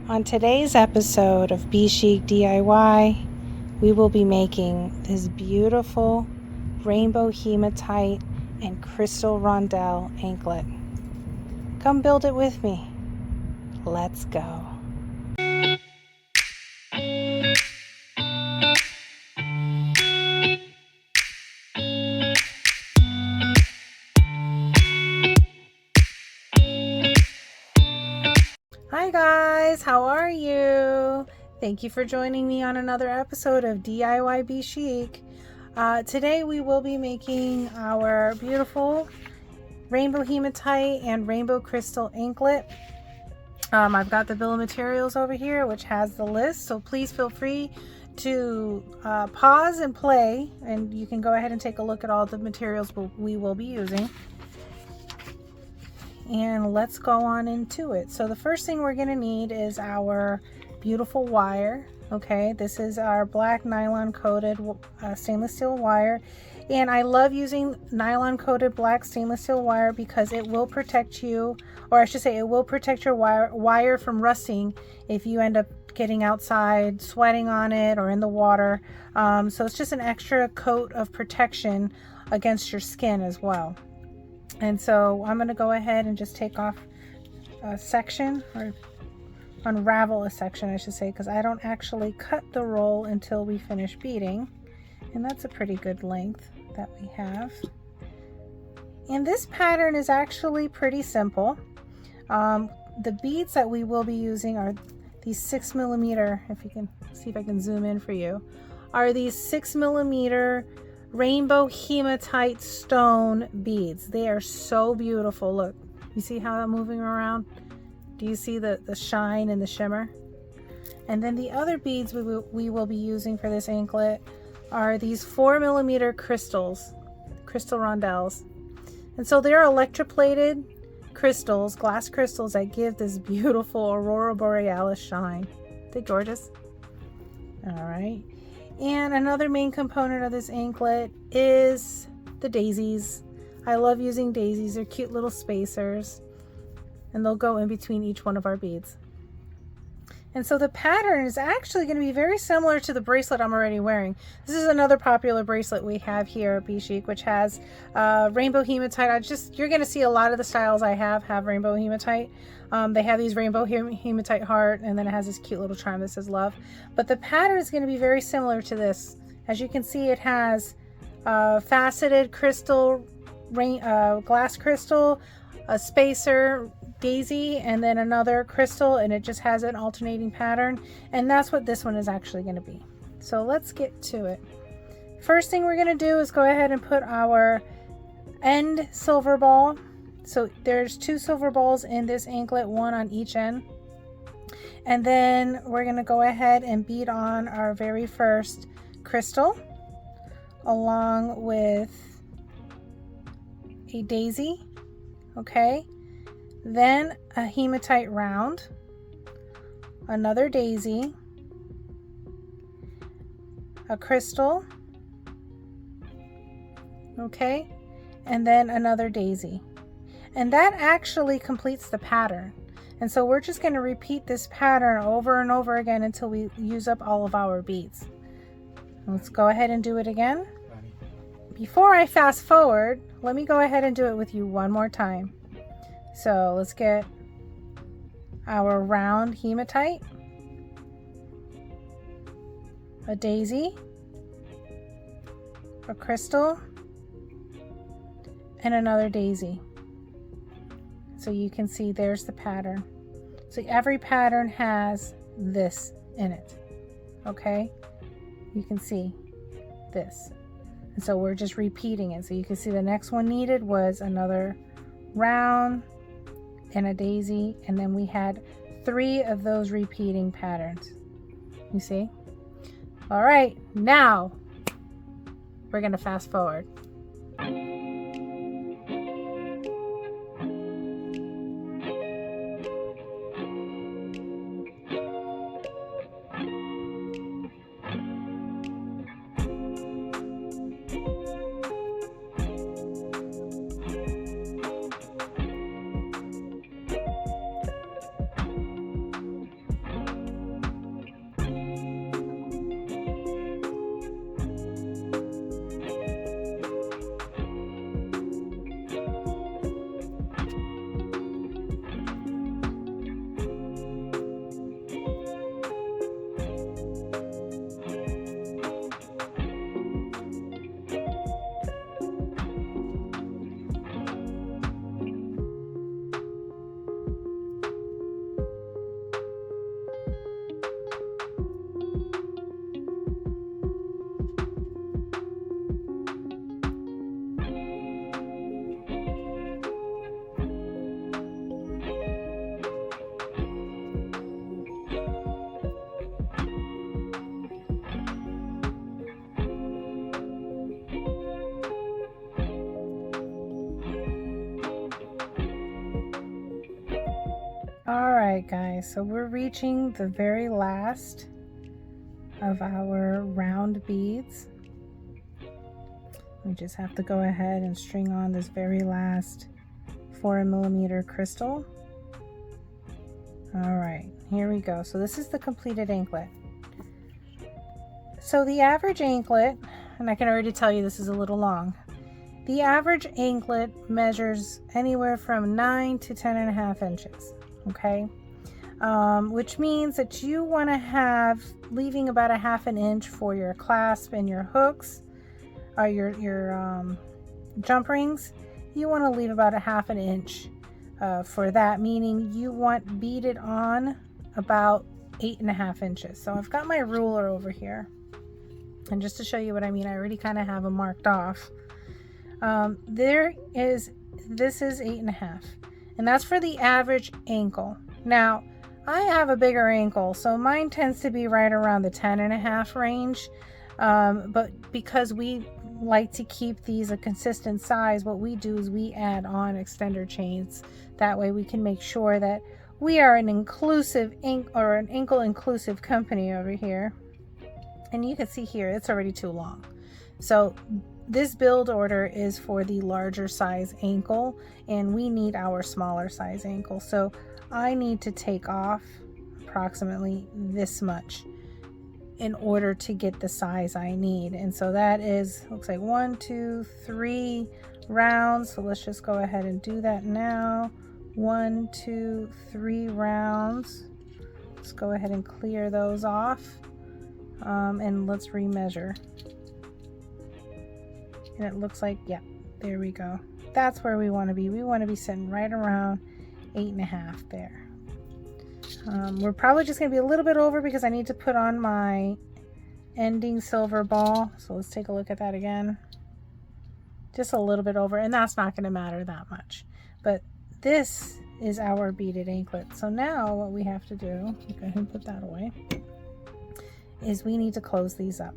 On today's episode of Be Chic DIY, we will be making this beautiful rainbow hematite and crystal rondelle anklet. Come build it with me. Let's go. Hi guys, how are you? Thank you for joining me on another episode of DIY Be Chic. Today we will be making our beautiful rainbow hematite and rainbow crystal anklet. I've got the bill of materials over here which has the list, so please feel free to pause and play, and you can go ahead and take a look at all the materials we will be using. And let's go on into it. So the first thing we're going to need is our beautiful wire. Okay, this is our black nylon coated stainless steel wire, and I love using nylon coated black stainless steel wire because it will protect you, or I should say it will protect your wire from rusting if you end up getting outside, sweating on it, or in the water. So it's just an extra coat of protection against your skin as well. And so I'm going to go ahead and just take off a section, or unravel a section I should say, because I don't actually cut the roll until we finish beading, and that's a pretty good length that we have. And this pattern is actually pretty simple. The beads that we will be using are these 6mm, if you can see if I can zoom in for you, are these 6mm rainbow hematite stone beads. They are so beautiful. Look, you see how I'm moving around? Do you see the shine and the shimmer? And then the other beads we will be using for this anklet are these 4mm crystal rondelles. And so they're electroplated crystals, glass crystals that give this beautiful aurora borealis shine. They're gorgeous. All right. And another main component of this anklet is the daisies. I love using daisies. They're cute little spacers, and they'll go in between each one of our beads. And so the pattern is actually going to be very similar to the bracelet I'm already wearing. This is another popular bracelet we have here at Be Chic, which has rainbow hematite. You're going to see a lot of the styles I have rainbow hematite. They have these rainbow hematite heart, and then it has this cute little charm that says love. But the pattern is going to be very similar to this. As you can see, it has faceted crystal, glass crystal, a spacer, daisy, and then another crystal, and it just has an alternating pattern, and that's what this one is actually going to be. So let's get to it. First thing we're going to do is go ahead and put our end silver ball. So there's 2 silver balls in this anklet, one on each end, and then we're going to go ahead and bead on our very first crystal along with a daisy. Okay, then a hematite round, another daisy, a crystal, okay, and then another daisy. And that actually completes the pattern. And so we're just going to repeat this pattern over and over again until we use up all of our beads. Let's go ahead and do it again. Before I fast forward, let me go ahead and do it with you one more time. So let's get our round hematite, a daisy, a crystal, and another daisy. So you can see there's the pattern. So every pattern has this in it. Okay? You can see this. And so we're just repeating it. So you can see the next one needed was another round and a daisy, and then we had 3 of those repeating patterns. You see? All right, now we're going to fast forward. right, guys, so we're reaching the very last of our round beads. We just have to go ahead and string on this very last 4mm crystal. All right, here we go. So this is the completed anklet. So the average anklet, and I can already tell you this is a little long, the average anklet measures anywhere from 9 to 10.5 inches, okay? Which means that you want to have, leaving about 1/2 inch for your clasp and your hooks, or your jump rings. You want to leave about 1/2 inch for that, meaning you want beaded on about 8.5 inches. So I've got my ruler over here, and just to show you what I mean, I already kind of have them marked off. This is 8.5, and that's for the average ankle. Now I have a bigger ankle, so mine tends to be right around the 10.5 range, but because we like to keep these a consistent size, what we do is we add on extender chains. That way we can make sure that we are an inclusive an ankle inclusive company over here. And you can see here it's already too long, so this build order is for the larger size ankle, and we need our smaller size ankle. So I need to take off approximately this much in order to get the size I need. And so that is, looks like 1, 2, 3 rounds. So let's just go ahead and do that now. 1, 2, 3 rounds. Let's go ahead and clear those off. And let's remeasure. And it looks like, yeah, there we go. That's where we want to be. We want to be sitting right around 8.5 there. We're probably just going to be a little bit over because I need to put on my ending silver ball. So let's take a look at that again. Just a little bit over, and that's not going to matter that much. But this is our beaded anklet. So now what we have to do, go ahead and put that away, is we need to close these up.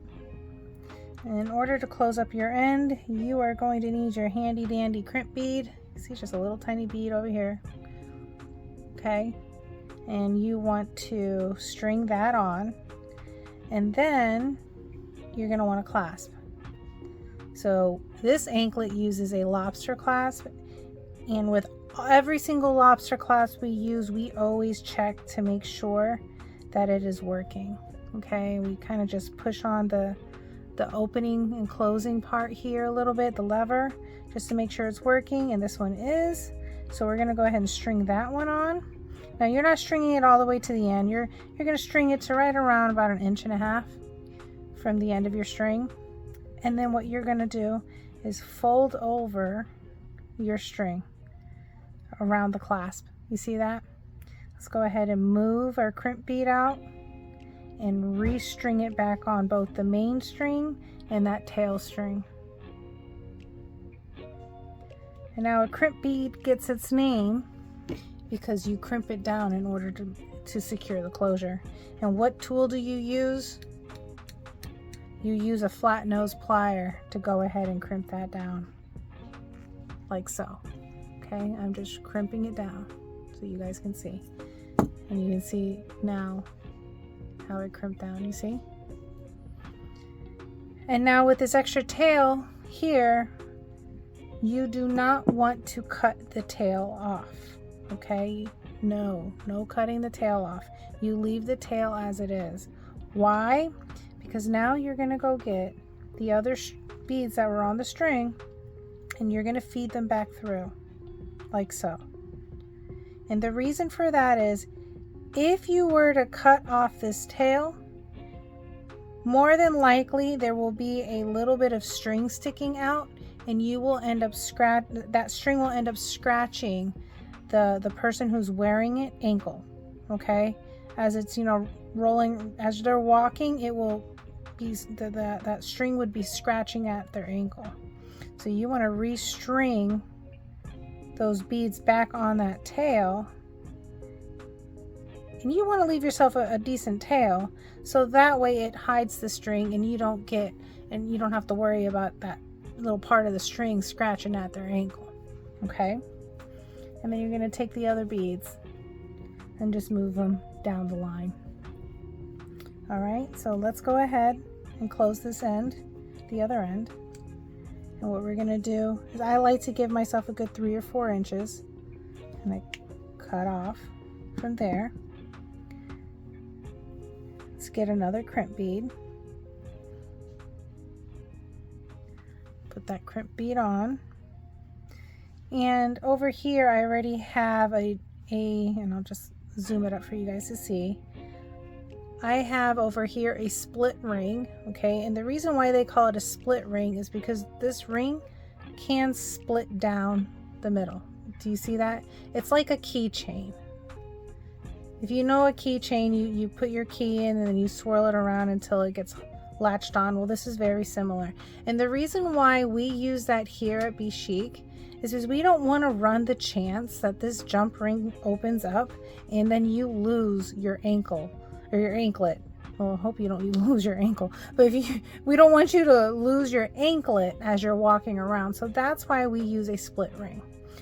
And in order to close up your end, you are going to need your handy dandy crimp bead. See, just a little tiny bead over here. Okay, and you want to string that on, and then you're going to want to clasp. So this anklet uses a lobster clasp, and with every single lobster clasp we use, we always check to make sure that it is working. Okay, we kind of just push on the opening and closing part here a little bit, the lever, just to make sure it's working, and this one is. So we're going to go ahead and string that one on. Now you're not stringing it all the way to the end. You're going to string it to right around about 1.5 inches from the end of your string. And then what you're going to do is fold over your string around the clasp. You see that? Let's go ahead and move our crimp bead out and restring it back on both the main string and that tail string. And now a crimp bead gets its name because you crimp it down in order to secure the closure. And what tool do you use? You use a flat nose plier to go ahead and crimp that down, like so. Okay, I'm just crimping it down so you guys can see. And you can see now how it crimped down, you see? And now with this extra tail here, you do not want to cut the tail off, okay? No cutting the tail off. You leave the tail as it is. Why? Because now you're gonna go get the other beads that were on the string, and you're gonna feed them back through, like so. And the reason for that is, if you were to cut off this tail, more than likely there will be a little bit of string sticking out, and you will end up that string will end up scratching the person who's wearing it ankle. Okay, as it's, you know, rolling, as they're walking, it will be that string would be scratching at their ankle. So you want to restring those beads back on that tail. And you want to leave yourself a decent tail, so that way it hides the string and you don't have to worry about that little part of the string scratching at their ankle. Okay, and then you're going to take the other beads and just move them down the line. All right, so let's go ahead and close this end, the other end. And what we're gonna do is I like to give myself a good 3 or 4 inches, and I cut off from there. Let's get another crimp bead. Put that crimp bead on. And over here I already have and I'll just zoom it up for you guys to see. I have over here a split ring, okay? And the reason why they call it a split ring is because this ring can split down the middle. Do you see that? It's like a keychain. If you know a keychain, you put your key in and then you swirl it around until it gets latched on. Well, this is very similar. And the reason why we use that here at Be Chic is because we don't want to run the chance that this jump ring opens up and then you lose your ankle or your anklet. Well, I hope you don't lose your ankle, but we don't want you to lose your anklet as you're walking around. So that's why we use a split ring.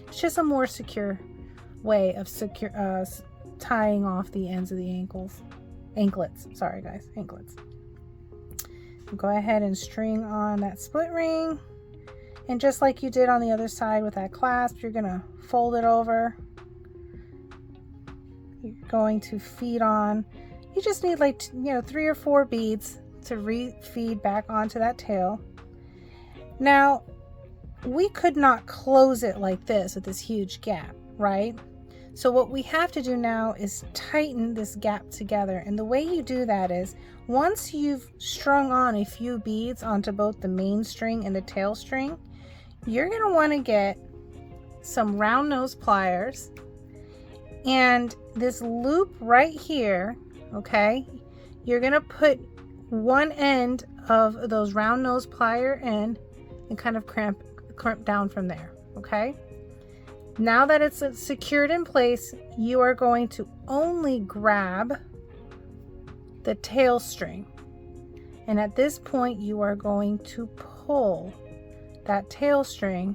It's just a more secure way of tying off the ends of the anklets. Sorry guys, anklets. Go ahead and string on that split ring. And just like you did on the other side with that clasp, you're gonna fold it over. You're going to feed on. You just need like 3 or 4 beads to re-feed back onto that tail. Now, we could not close it like this with this huge gap, right? So what we have to do now is tighten this gap together. And the way you do that is once you've strung on a few beads onto both the main string and the tail string, you're going to want to get some round nose pliers and this loop right here, okay? You're going to put one end of those round nose plier in and kind of crimp down from there, okay? Now that it's secured in place, you are going to only grab the tail string. And at this point, you are going to pull that tail string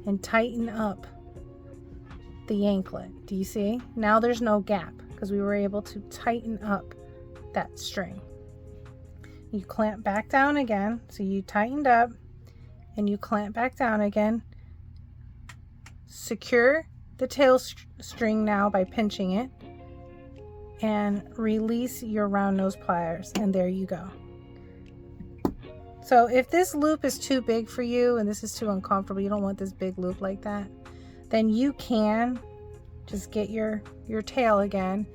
and tighten up the anklet. Do you see? Now there's no gap because we were able to tighten up that string. You clamp back down again. So you tightened up and you clamp back down again. Secure the tail string now by pinching it and release your round nose pliers, and there you go. So if this loop is too big for you and this is too uncomfortable, you don't want this big loop like that, then you can just get your tail again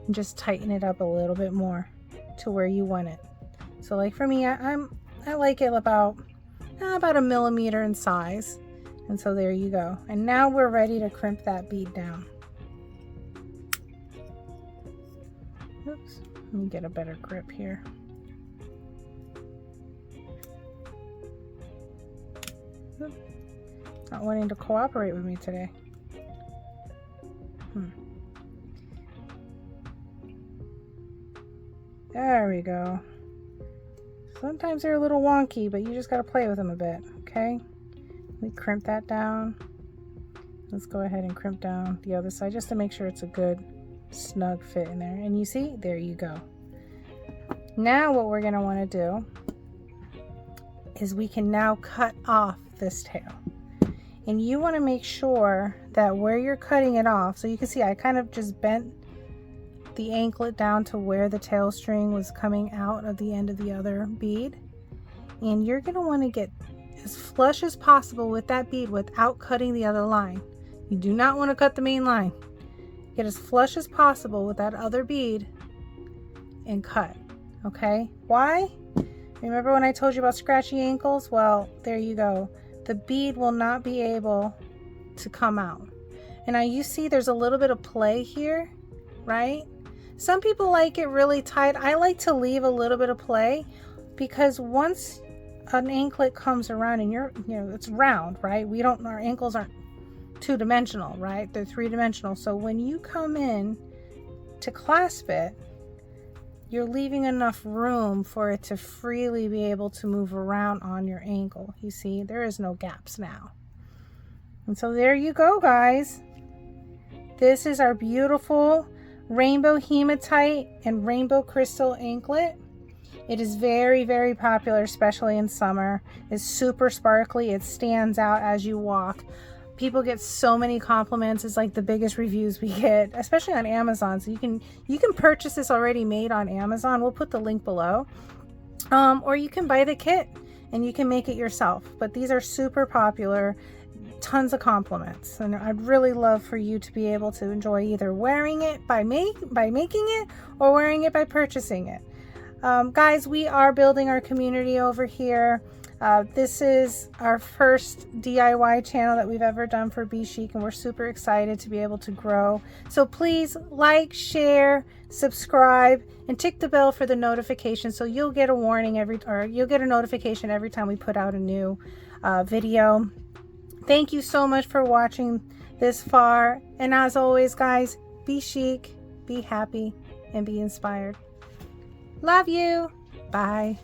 and just tighten it up a little bit more to where you want it. So like for me, I like it about 1 millimeter in size. And so there you go. And now we're ready to crimp that bead down. Oops, let me get a better grip here. Oops. Not wanting to cooperate with me today. There we go. Sometimes they're a little wonky, but you just got to play with them a bit, okay? We crimp that down. Let's go ahead and crimp down the other side just to make sure it's a good snug fit in there. And you see, there you go. Now what we're going to want to do is we can now cut off this tail. And you want to make sure that where you're cutting it off, so you can see I kind of just bent the anklet down to where the tail string was coming out of the end of the other bead. And you're going to want to get as flush as possible with that bead without cutting the other line. You do not want to cut the main line. Get as flush as possible with that other bead and cut. Okay? Why? Remember when I told you about scratchy ankles? Well, there you go. The bead will not be able to come out. And now you see there's a little bit of play here, right? Some people like it really tight. I like to leave a little bit of play because once an anklet comes around and it's round, right? Our ankles aren't 2-dimensional, right? They're 3-dimensional. So when you come in to clasp it, you're leaving enough room for it to freely be able to move around on your ankle. You see, there is no gaps now. And so there you go, guys. This is our beautiful Rainbow Hematite and Rainbow Crystal Anklet. It is very, very popular, especially in summer. It's super sparkly. It stands out as you walk. People get so many compliments. It's like the biggest reviews we get, especially on Amazon. So you can purchase this already made on Amazon. We'll put the link below. Or you can buy the kit and you can make it yourself. But these are super popular. Tons of compliments, and I'd really love for you to be able to enjoy either wearing it by making it or wearing it by purchasing it. Guys, we are building our community over here. This is our first DIY channel that we've ever done for Be Chic, and we're super excited to be able to grow. So please like, share, subscribe, and tick the bell for the notification so you'll get a warning you'll get a notification every time we put out a new video. Thank you so much for watching this far. And as always, guys, be chic, be happy, and be inspired. Love you. Bye.